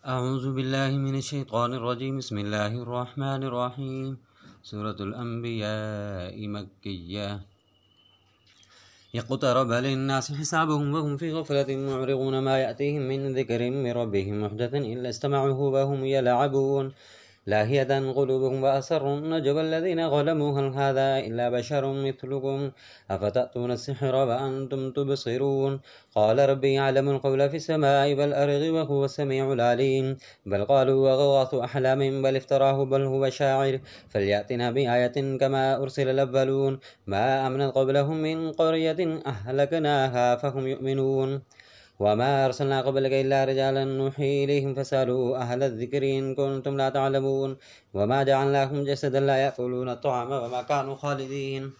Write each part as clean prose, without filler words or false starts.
أعوذ بالله من الشيطان الرجيم. بسم الله الرحمن الرحيم. سورة الأنبياء مكية. اقترب للناس حسابهم وهم في غفلة معرضون. ما يأتيهم من ذكر من ربهم محدث إلا استمعوه وهم يلعبون لاهية قلوبهم وأسروا النجوى الذين ظلموا هل هذا إلا بشر مثلكم أفتأتون السحر وأنتم تبصرون قال ربي يعلم القول في السماء والأرض وهو السميع العليم بل قالوا أضغاث أحلام بل افتراه بل هو شاعر فليأتنا بآية كما أرسل الأولون ما آمنت قبلهم من قرية أهلكناها فهم يؤمنون وما أرسلنا قبلك إلا رجالا نوحي إليهم فاسألوا أهل الذكر إن كنتم لا تعلمون وما جعلناهم جسدا لا يأكلون الطعام وما كانوا خالدين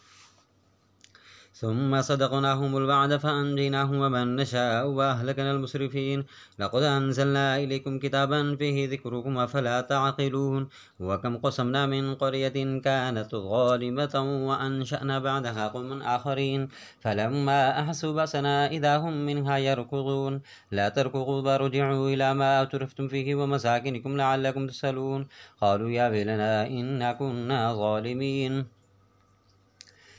ثم صدقناهم الوعد فأنجيناهم ومن نشاء وأهلكنا المسرفين لقد أنزلنا إليكم كتابا فيه ذكركم أفلا تعقلون وكم قسمنا من قرية كانت ظالمة وأنشأنا بعدها قوما آخرين فلما أحسوا بأسنا إذا هم منها يركضون لا تركضوا وارجعوا إلى ما أترفتم فيه ومساكنكم لعلكم تسألون قالوا يا ويلنا إنا كنا ظالمين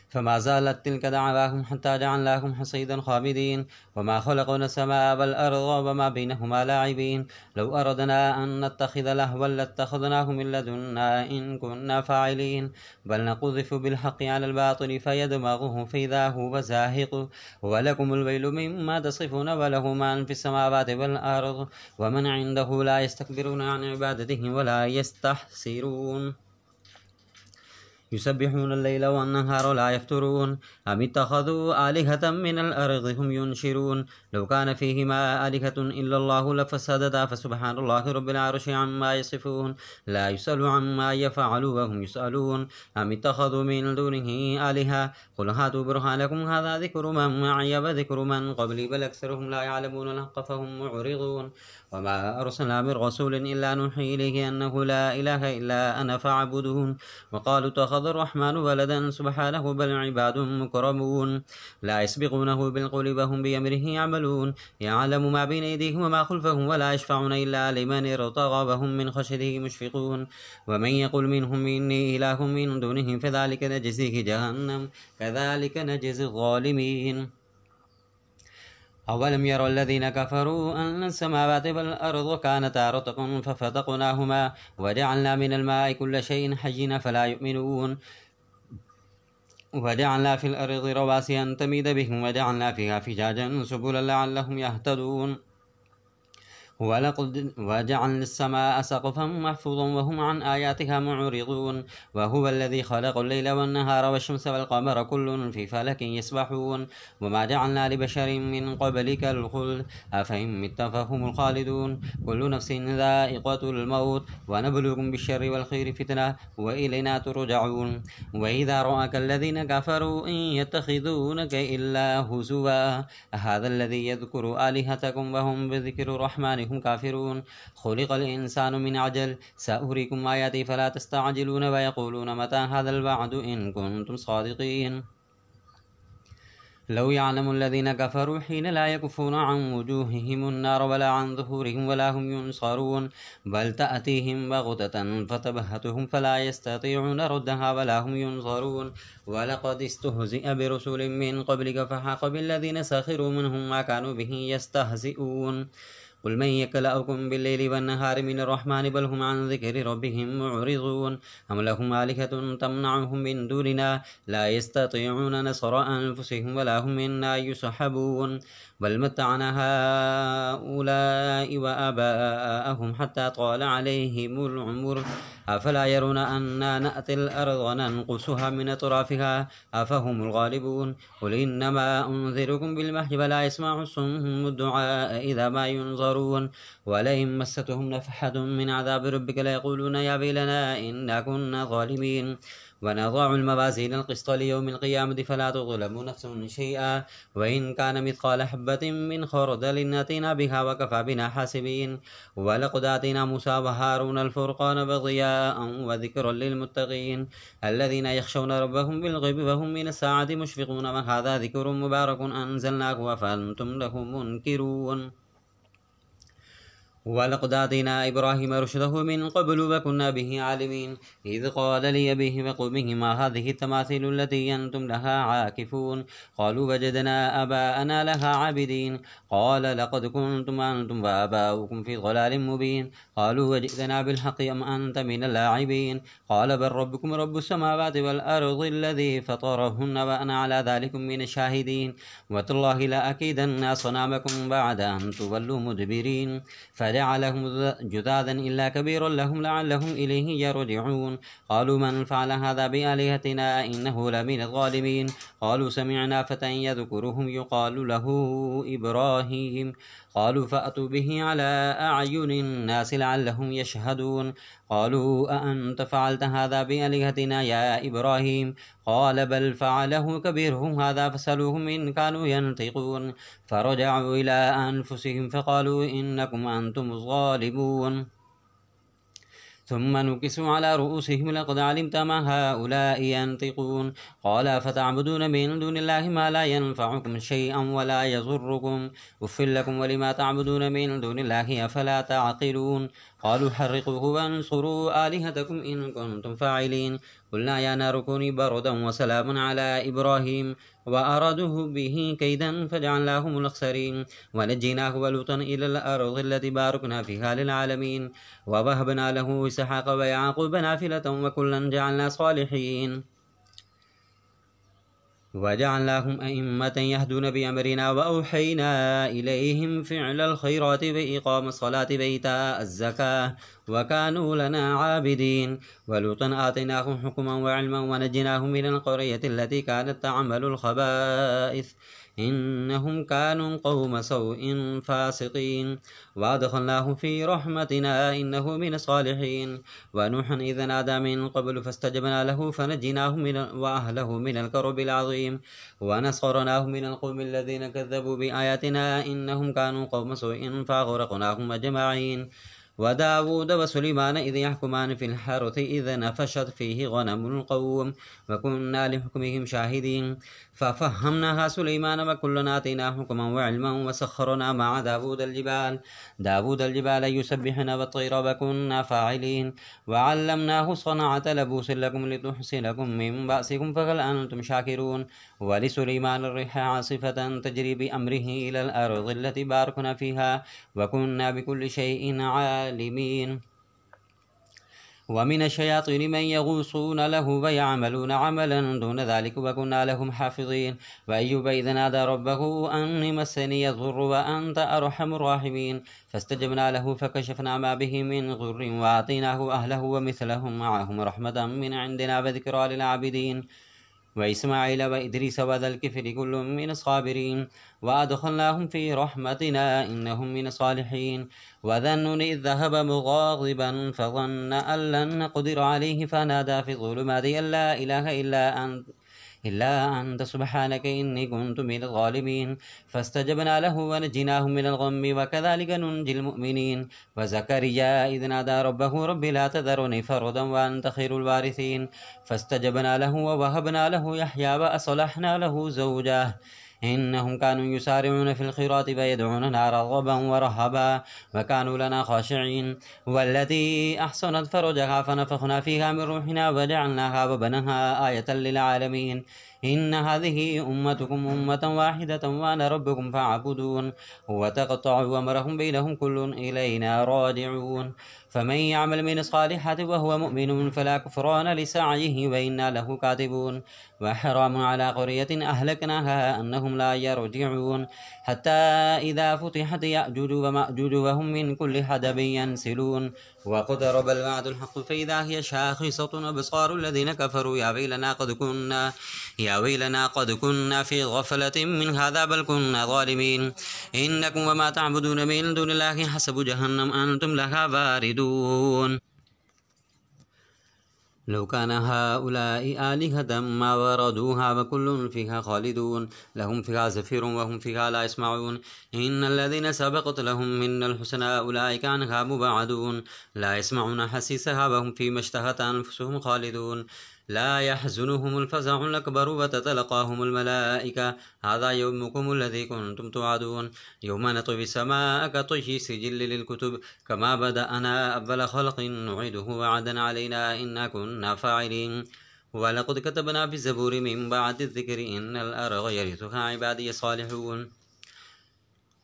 فما زالت تلك دعواهم حتى جعلناهم حصيدا خامدين وما خلقنا السماء والأرض وما بينهما لاعبين لو أردنا أن نتخذ لهوا لاتخذناه من لدنا إن كنا فاعلين بل نقذف بالحق على الباطل فيدمغه فإذا هو زاهق ولكم الويل مما تصفون وله من في السماوات والأرض ومن عنده لا يستكبرون عن عبادته ولا يستحسرون يسبحون الليل والنهار لا يفترون أم اتخذوا آلهة من الأرض هم ينشرون لو كان فيهما آلهة إلا الله لفسدتا فسبحان الله رب العرش عما يصفون لا يسأل عما يفعل وهم يسألون أم اتخذوا من دونه آلهة قل هاتوا برهانكم هذا ذكر من معي وذكر من قبلي بل أكثرهم لا يعلمون الحق فهم معرضون وما أرسلنا من رسول إلا نوحي إليه أنه لا إله إلا أنا فاعبدون وقالوا اتخذ الرحمن ولدا سبحانه بل عباد مكرمون لا يسبقونه بالقول وهم بأمره يعملون يعلم ما بين أيديهم وما خلفهم ولا يشفعون إلا لمن ارتضى وهم من خشيته مشفقون ومن يقل منهم إني إله من دونه فذلك نجزيه جهنم كذلك نجزي الظالمين أولم يروا الذين كفروا أن السماوات والأرض كانتا رتقا ففتقناهما وجعلنا من الماء كل شيء حي فلا يؤمنون وجعلنا في الأرض رواسي أن تميد بهم وجعلنا فيها فجاجا سبلا لعلهم يهتدون وجعلنا السماء سقفا محفوظا وهم عن آياتها معرضون وهو الذي خلق الليل والنهار والشمس والقمر كل في فلك يسبحون وما جعلنا لبشر من قبلك الخلد أفإن مت فهم الخالدون كل نفس ذائقة الموت ونبلوكم بالشر والخير فتنة وإلينا ترجعون وإذا رآك الذين كفروا إن يتخذونك إلا هزوا هذا الذي يذكر آلهتكم وهم بذكر الرحمن هم كافرون خلق الإنسان من عجل سأريكم آياتي فلا تستعجلون ويقولون متى هذا الوعد إن كنتم صادقين لو يعلم الذين كفروا حين لا يكفون عن وجوههم النار ولا عن ظهورهم ولا هم ينصرون بل تأتيهم بغتة فتبهتهم فلا يستطيعون ردها ولا هم ينصرون ولقد استهزئ برسل من قبلك فحاق بالذين سخروا منهم ما كانوا به يستهزئون قل من يكلأكم بالليل والنهار من الرحمن بل هم عن ذكر ربهم معرضون أم لهم آلهة تمنعهم من دوننا لا يستطيعون نصر أنفسهم ولا هم منا يسحبون بل متعنا هؤلاء وآباءهم حتى طال عليهم العمر أفلا يرون أنا نأتي الأرض ننقصها من أطرافها أفهم الغالبون قل إنما أنذركم بالوحي ولا يسمع الصم الدعاء إذا ما ينظرون ولئن مستهم نفحة من عذاب ربك ليقولون يا ويلنا إنا كنا ظالمين ونضع الموازين القسط ليوم القيامة فلا تظلم نفس شيئا وإن كان مثقال حبة من خردل أتينا بها وكفى بنا حاسبين ولقد آتينا موسى وهارون الفرقان وضياء وذكرا للمتقين الذين يخشون ربهم بالغيب وهم من الساعة مشفقون وهذا ذكر مبارك أنزلناه فأنتم له منكرون ولقد آتينا إبراهيم رشده من قبل وكنا به عالمين إذ قال لأبيه وقومه ما هذه التماثيل التي أنتم لها عاكفون قالوا وجدنا آباءنا لها عابدين قال لقد كنتم أنتم وآباؤكم في ضلال مبين قالوا وجئتنا بالحق أم أنت من اللاعبين قال بل ربكم رب السماوات والأرض الذي فطرهن وأنا على ذلك من الشاهدين وتالله لأكيدن صنامكم بعد أن تولوا مدبرين فجعلهم جذاذا إلا كبير لهم لعلهم إليه يرجعون قالوا من فعل هذا بآلهتنا إنه لمن الظالمين قالوا سمعنا فتى يذكرهم يقال له إبراهيم قالوا فأتوا به على أعين الناس لعلهم يشهدون قالوا أأنت فعلت هذا بآلهتنا يا إبراهيم قال بل فعله كبيرهم هذا فسألوهم إن كانوا ينطقون فرجعوا إلى أنفسهم فقالوا إنكم أنتم الظالمون ثم نكسوا على رؤوسهم لقد علمت ما هؤلاء ينطقون قال فتعبدون من دون الله ما لا ينفعكم شيئا ولا يضركم أف لكم ولما تعبدون من دون الله أفلا تعقلون قالوا حرقوه وانصروا آلهتكم إن كنتم فاعلين قلنا يا نار كوني بردا وسلام على إبراهيم وأرادوه به كيدا فجعلناهم الأخسرين ونجيناه ولوطا إلى الأرض التي باركنا فيها للعالمين ووهبنا له إسحاق ويعقوب نافلة وكلا جعلنا صالحين وجعلناهم أئمة يهدون بأمرنا وأوحينا إليهم فعل الخيرات وإقام الصلاة وإيتاء الزكاة وكانوا لنا عابدين ولوطا آتيناه حكما وعلما ونجيناه من القرية التي كانت تعمل الخبائث إنهم كانوا قوم سوء فاسقين وأدخلناه في رحمتنا إنه من الصالحين ونوحا إذ نادى من قبل فاستجبنا له فنجيناه وأهله من الكرب العظيم ونصرناه من القوم الذين كذبوا بآياتنا إنهم كانوا قوم سوء فأغرقناهم أجمعين وداود وسليمان إذ يحكمان في الحرث إذ نفشت فيه غنم القوم وكنا لحكمهم شاهدين ففهمناها سليمان وكلنا آتيناه حكما وعلما وسخرنا مع داود الجبال يسبحن والطير وكنا فاعلين وعلمناه صنعة لبوس لكم لتحصنكم من بأسكم فهل أنتم شاكرون ولسليمان الريح عاصفة تجري بأمره إلى الأرض التي باركنا فيها وكنا بكل شيء عالمين ومن الشياطين من يغوصون له ويعملون عملا دون ذلك وكنا لهم حافظين وأيوب إذ نادى ربه أني مسني الضر وأنت أرحم الراحمين فاستجبنا له فكشفنا ما به من ضر وأعطيناه أهله ومثلهم معهم رحمة من عندنا وذكرى للعابدين وإسماعيل وإدريس وذا الكفر كل من الصابرين وأدخلناهم في رحمتنا إنهم من الصالحين وذا النون إذ ذهب مغاضبا فظن أن لن نقدر عليه فنادى في الظلمات أن لا إله إلا أنت سبحانك إني كنت من الظالمين فاستجبنا له ونجيناه من الغم وكذلك ننجي المؤمنين وزكريا إذ نادى ربه رب لا تذرني فردا وأنت خير الوارثين فاستجبنا له ووهبنا له يحيى وأصلحنا له زوجه إنهم كانوا يسارعون في الخيرات ويدعوننا رغبا ورهبا وكانوا لنا خاشعين والتي أحصنت فرجها فنفخنا فيها من روحنا وجعلناها وبنها آية للعالمين إن هذه أمتكم أمة واحدة وأنا ربكم فاعبدون وتقطعوا أمرهم بينهم كل إلينا راجعون فمن يعمل من الصالحات وهو مؤمن فلا كفران لسعيه وإنا له كاتبون وحرام على قرية أهلكناها أنهم لا يرجعون حتى إذا فتحت يأجوج ومأجوج وهم من كل حدب ينسلون وقترب الوعد الحق فإذا هي شاخصة أبصار الذين كفروا يا ويلنا قد كنا في غفلة من هذا بل كنا ظالمين إنكم وما تعبدون من دون الله حسب جهنم أنتم لها واردون لو كان هؤلاء آلهة ما وردوها وكل فيها خالدون لهم فيها زفير وهم فيها لا يسمعون إن الذين سبقت لهم من الحسنى أولئك عنها مبعدون لا يسمعون حسيسها وهم فيما اشتهت أنفسهم خالدون لا يحزنهم الفزع الأكبر وتتلقاهم الملائكة هذا يومكم الذي كنتم توعدون يوم نطوي السماء كطي السجل للكتب كما بدأنا أول خلق نعيده وعدا علينا إنا كنا فاعلين ولقد كتبنا في الزبور من بعد الذكر إن الأرض يرثها عبادي الصالحون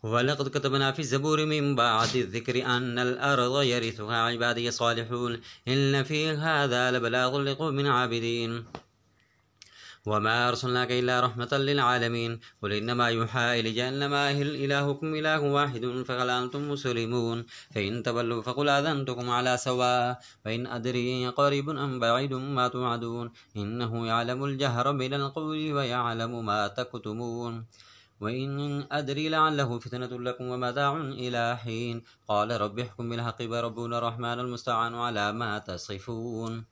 ولقد كتبنا في الزبور من بعد الذكر أن الأرض يرثها عبادي الصالحون إن في هذا لبلاغ لقوم عابدين وما أرسلناك إلا رحمة للعالمين قل إنما يوحى إلي أنما إلهكم إله واحد فهل أنتم مسلمون فإن تولوا فقل آذنتكم على سواء فإن أدري قريب أم بعيد ما توعدون إنه يعلم الجهر من القول ويعلم ما تكتمون وإن أدري لعله فتنة لكم ومتاع إلى حين قال رب احكم بالحق وربنا الرحمن المستعان على ما تصفون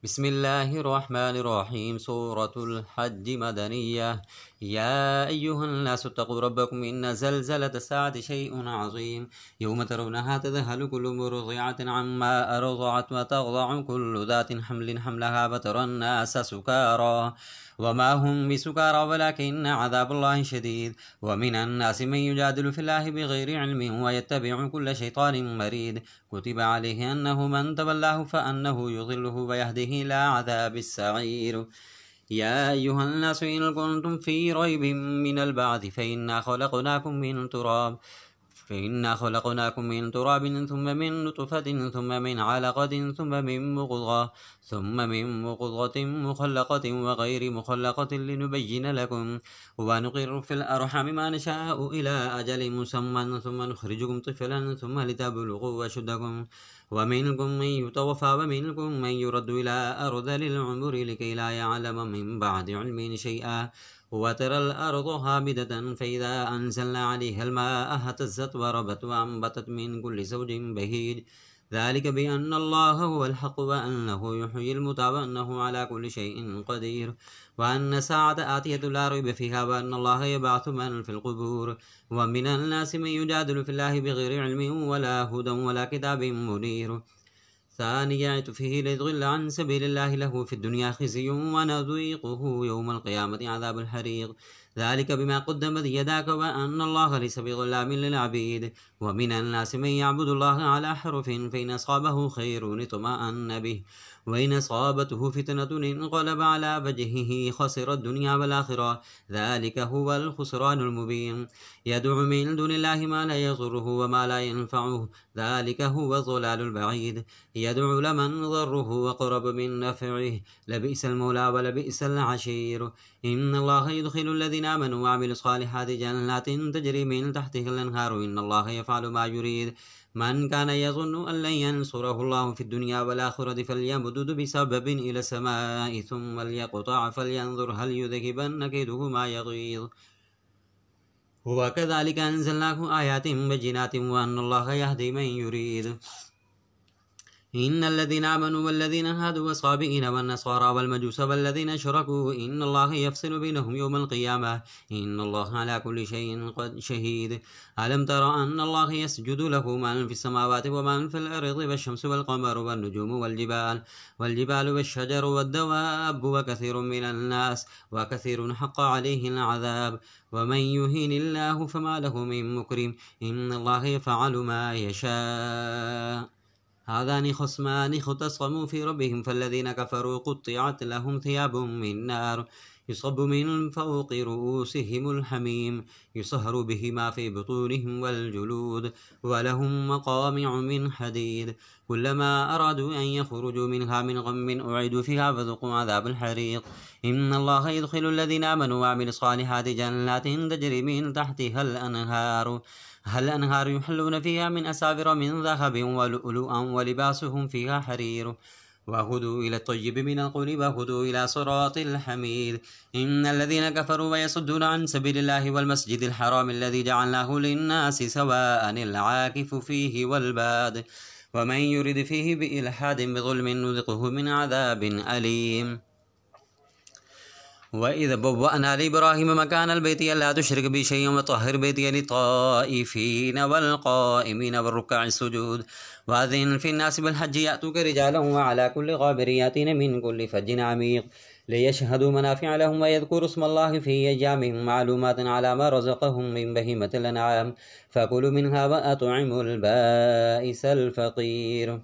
بسم الله الرحمن الرحيم سورة الحج مدنية يا أيها الناس اتقوا ربكم إن زلزلة الساعة شيء عظيم يوم ترونها تذهل كل مرضعة عما أرضعت وتضع كل ذات حمل حملها وترى الناس سكارى وما هم بسكارى ولكن عذاب الله شديد ومن الناس من يجادل في الله بغير علم ويتبع كل شيطان مريد كتب عليه أنه من تولاه فأنه يضله ويهده إلى عذاب السعير يا أيها الناس إن كنتم في ريب من البعث فإنا خلقناكم من تراب ثم من نطفة ثم من علقة ثم من مضغة مخلقة وغير مخلقة لنبين لكم ونقر في الأرحام ما نشاء إلى أجل مسمى ثم نخرجكم طفلا ثم لتبلغوا أشدكم ومنكم من يتوفى ومنكم من يرد إلى أرذل العمر لكي لا يعلم من بعد علم شيئا وترى الأرض هامدة فإذا أنزلنا عليها الماء اهتزت وربت وأنبتت من كل زوج بهيج ذلك بأن الله هو الحق وأنه يحيي الموتى وأنه على كل شيء قدير وأن الساعة آتية لا ريب فيها وأن الله يبعث من في القبور ومن الناس من يجادل في الله بغير علم ولا هدى ولا كتاب منير ثاني عطفه ليضل عن سبيل الله له في الدنيا خزي ونذيقه يوم القيامة عذاب الحريق ذلك بما قدمت يداك وأن الله ليس بظلام للعبيد ومن الناس من يعبد الله على حرف فإن أصابه خير اطمأن به وإن أصابته فتنة انقلب على وجهه خسر الدنيا والآخرة ذلك هو الخسران المبين يدعو من دون الله ما لا يضره وما لا ينفعه ذلك هو الضلال البعيد يدعو لمن ضره أقرب من نفعه لبئس المولى ولبئس العشير إن الله يدخل الذين آمنوا وعملوا الصالحات جنات تجري من تحتها الأنهار إن الله يفعل ما يريد من كان يظن أن لن ينصره الله في الدنيا والآخرة فليمدد بسبب إلى السماء ثم ليقطع فلينظر هل يذهبن كيده ما يغيظ وكذلك أنزلناه آيات بينات وأن الله يهدي من يريد إن الذين آمنوا والذين هادوا والصابئين والنصارى والمجوس والذين أشركوا إن الله يفصل بينهم يوم القيامة إن الله على كل شيء شهيد ألم تر أن الله يسجد له من في السماوات ومن في الأرض والشمس والقمر والنجوم والجبال والشجر والدواب وكثير من الناس وكثير حق عليه العذاب ومن يهين الله فما له من مكرم إن الله يفعل ما يشاء هذان خصمان اختصموا في ربهم فالذين كفروا قطعت لهم ثياب من نار يصب من فوق رؤوسهم الحميم يصهر به ما في بطونهم والجلود ولهم مقامع من حديد كلما أرادوا أن يخرجوا منها من غم أعيدوا فيها فذوقوا عذاب الحريق إن الله يدخل الذين آمنوا وعملوا الصالحات جنات تجري من تحتها الأنهار يحلون فيها من أساور من ذهب ولؤلؤا ولباسهم فيها حرير وهدوا إلى الطيب من القول وهدوا إلى صراط الحميد إن الذين كفروا ويصدون عن سبيل الله والمسجد الحرام الذي جعلناه للناس سواء العاكف فيه والباد ومن يرد فيه بإلحاد بظلم نذقه من عذاب أليم وإذ بوأنا لإبراهيم مكان البيت ألا تشرك بي شيئا وطهر بيتي للطائفين والقائمين والركع السجود وأذن في الناس بالحج يأتوك رجالا وعلى كل غابر يأتين من كل فج عميق ليشهدوا منافع لهم ويذكروا اسم الله في أيام معلومات على ما رزقهم من بهيمة الأنعام فكلوا منها وأطعموا البائس الفقير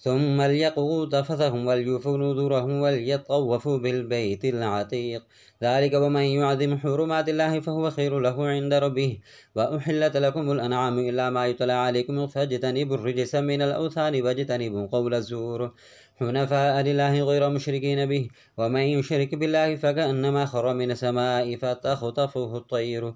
ثم ليقضوا تفثهم وليوفوا نذورهم وليطوفوا بالبيت العتيق ذلك ومن يعظم حرمات الله فهو خير له عند ربه وأحلت لكم الأنعام إلا ما يتلى عليكم فاجتنبوا الرجس من الأوثان واجتنبوا قول الزور حنفاء لله غير مشركين به ومن يشرك بالله فكأنما خر من السماء فتخطفه الطير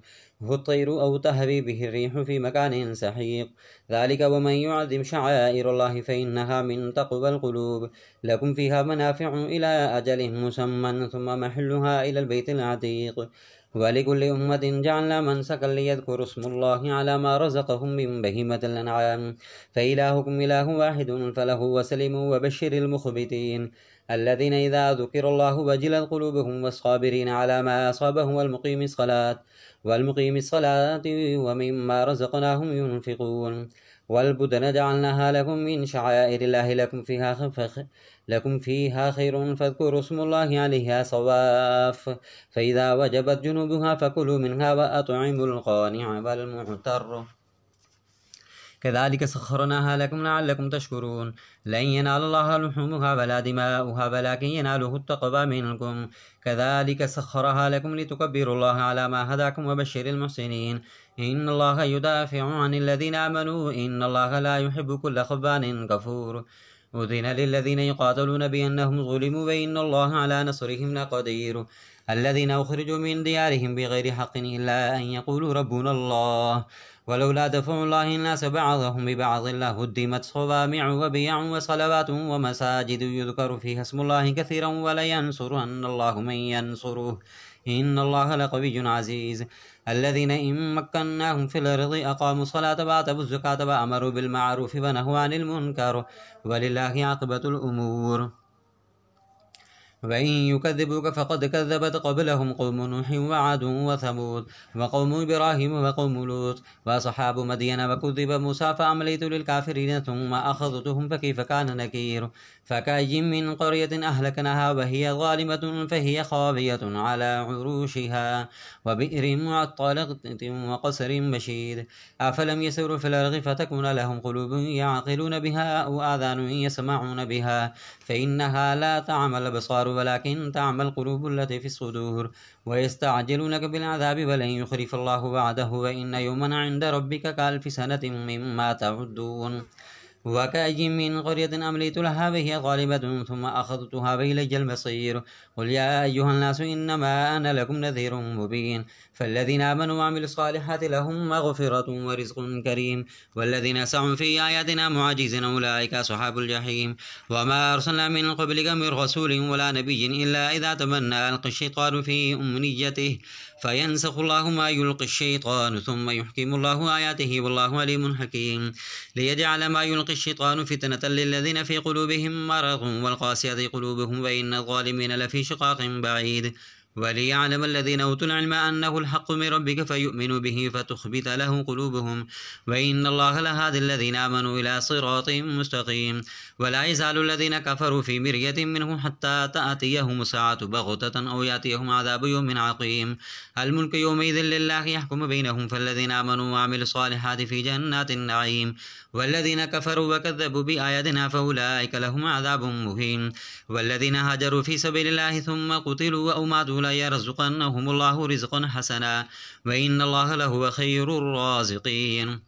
أو تهوي به الريح في مكان سحيق ذلك ومن يعظم شعائر الله فإنها من تقوى القلوب لكم فيها منافع إلى أجل مسمى ثم محلها إلى البيت العتيق ولكل أمة جعلنا منسكا ليذكروا اسم الله على ما رزقهم من بهيمة الأنعام فإلهكم إله واحد فله وسلموا وبشر المخبتين الذين إذا ذكر الله وجلت قلوبهم والصابرين على ما أصابهم والمقيم الصلاة ومما رزقناهم ينفقون والبدن جعلناها لكم من شعائر الله لكم فيها خير فاذكروا اسم الله عليها صواف فإذا وجبت جنوبها فكلوا منها وأطعموا القانع والمعتر كذلك سخرناها لكم لعلكم تشكرون لن ينال الله لحومها ولا دماؤها ولكن يناله التقوى منكم كذلك سخرها لكم لتكبروا الله على ما هداكم وبشر المحسنين إن الله يدافع عن الذين آمنوا إن الله لا يحب كل خبان كفور أذن للذين يقاتلون بأنهم ظلموا وإن الله على نصرهم لقدير الذين أخرجوا من ديارهم بغير حق إلا أن يقولوا ربنا الله ولولا دفع الله الناس بعضهم ببعض لهدمت صوامع وبيع وصلوات ومساجد يذكر فيها اسم الله كثيرا ولينصرن الله من ينصره إن الله لقوي عزيز الذين إن مكناهم في الأرض أقاموا الصلاة وآتوا الزكاة وأمروا بالمعروف ونهوا عن المنكر ولله عاقبة الأمور وإن يكذبوك فقد كذبت قبلهم قوم نوح وعاد وثمود وقوم إبراهيم وقوم لوط وأصحاب مدين وكذب موسى فأمليت للكافرين ثم أخذتهم فكيف كان نكير فكأي من قرية أهلكناها وهي ظالمة فهي خاوية على عروشها وبئر معطلة وقصر مشيد أفلم يسيروا في الأرض فتكون لهم قلوب يعقلون بها أو آذان يسمعون بها فإنها لا تعمى الأبصار ولكن تعمى القلوب التي في الصدور ويستعجلونك بالعذاب ولن يخلف الله وعده وإن يوما عند ربك كألف سنة مما تعدون وكأي من قرية أمليت لها وهي غالبة ثم أخذتها وإلي المصير قل يا أيها الناس إنما أنا لكم نذير مبين فالذين آمنوا وعملوا الصالحات لهم مغفرة ورزق كريم والذين سعوا في آياتنا معاجزين أولئك أصحاب الجحيم وما أرسلنا من قبلك من رسول ولا نبي إلا إذا تمنى ألقى الشيطان في أمنيته فينسخ الله ما يلقي الشيطان ثم يحكم الله آياته والله عليم حكيم ليجعل ما يلقي الشيطان فتنة للذين في قلوبهم مرض والقاسية قلوبهم وإن الظالمين لفي شقاق بعيد وليعلم الذين أوتوا العلم أنه الحق من ربك فيؤمنوا به فتخبت له قلوبهم وإن الله لهادي الذين آمنوا إلى صراط مستقيم ولا يزال الذين كفروا في مرية منه حتى تأتيهم الساعة بغتة أو يأتيهم عذاب يوم عقيم الملك يومئذ لله يحكم بينهم فالذين آمنوا وعملوا الصالحات في جنات النعيم والذين كفروا وكذبوا بآياتنا فأولئك لهم عذاب مهين والذين هاجروا في سبيل الله ثم قتلوا أو ماتوا ليرزقنهم الله رزقا حسنا وإن الله لهو خير الرازقين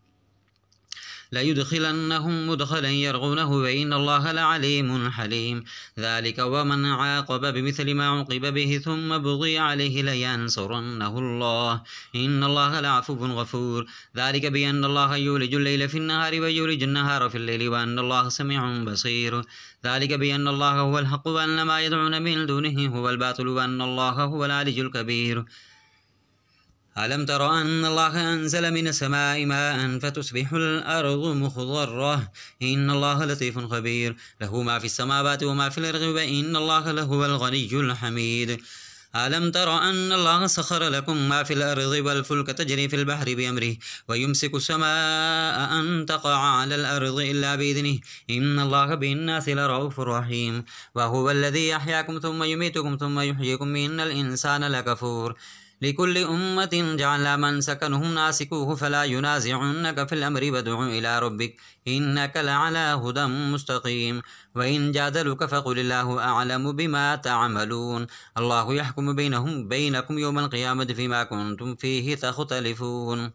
ليدخلنهم مدخلا يرغونه وإن الله لعليم حليم ذلك ومن عاقب بمثل ما عوقب به ثم بغي عليه لينصرنه الله إن الله لعفو غفور ذلك بأن الله يولج الليل في النهار ويولج النهار في الليل وأن الله سميع بصير ذلك بأن الله هو الحق وأن ما يدعون من دونه هو الباطل وأن الله هو العلي الكبير ألم تر أن الله أنزل من السماء ماء فتصبح الأرض مخضرة إن الله لطيف خبير له ما في السماوات وما في الأرض وإن الله لهو الغني الحميد ألم تر أن الله سخر لكم ما في الأرض والفلك تجري في البحر بأمره ويمسك السماء أن تقع على الأرض إلا بإذنه إن الله بالناس لرؤوف رحيم وهو الذي يحياكم ثم يميتكم ثم يحييكم إن الإنسان لكفور لكل أمة جعلنا من سكنهم ناسكوه فلا ينازعنك في الأمر وادع إلى ربك إنك لعلى هدى مستقيم وإن جادلوك فقل الله أعلم بما تعملون الله يحكم بينكم يوم القيامة فيما كنتم فيه تختلفون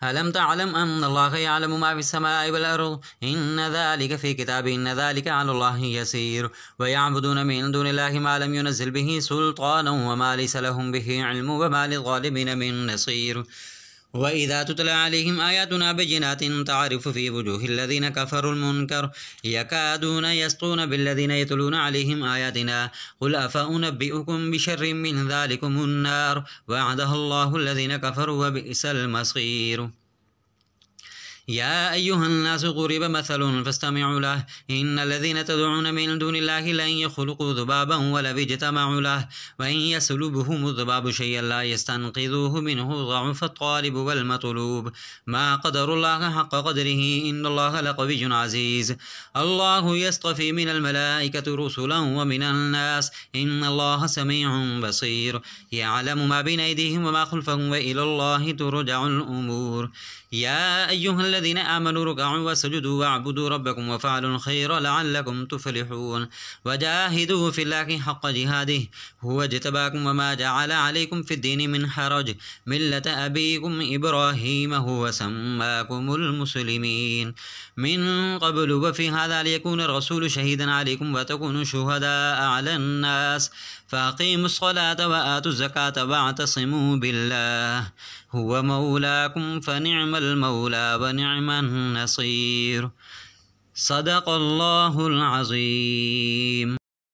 ألم تعلم أن الله يعلم ما في السماء والأرض إن ذلك في كتاب إن ذلك على الله يسير ويعبدون من دون الله ما لم ينزل به سلطانا وما ليس لهم به علم وما للظالمين من نصير وإذا تتلى عليهم آياتنا بينات تعرف في وجوه الذين كفروا المنكر يكادون يسطون بالذين يتلون عليهم آياتنا قل أفأنبئكم بشر من ذلكم النار وعدها الله الذين كفروا وبئس المصير يا أيها الناس ضرب مثل فاستمعوا له إن الذين تدعون من دون الله لن يخلقوا ذبابا ولو اجتمعوا له وإن يسلبهم الذباب شيئا لا يستنقذوه منه ضعف الطالب والمطلوب ما قدر الله حق قدره إن الله لقوي عزيز الله يصطفي من الملائكة رسلا ومن الناس إن الله سميع بصير يعلم ما بين أيديهم وما خلفهم وإلى الله ترجع الأمور يا أيها الذين آمنوا ركعوا واسجدوا واعبدوا ربكم وفعلوا الخير لعلكم تفلحون وجاهدوا في الله حق جهاده هو اجتباكم وما جعل عليكم في الدين من حرج ملة أبيكم إبراهيم هو سماكم المسلمين من قبل وفي هذا ليكون الرسول شهيدا عليكم وتكونوا شهداء على الناس فأقيموا الصلاة وآتوا الزكاة واعتصموا بالله هو مولاكم فنعم المولى ونعم النصير صدق الله العظيم.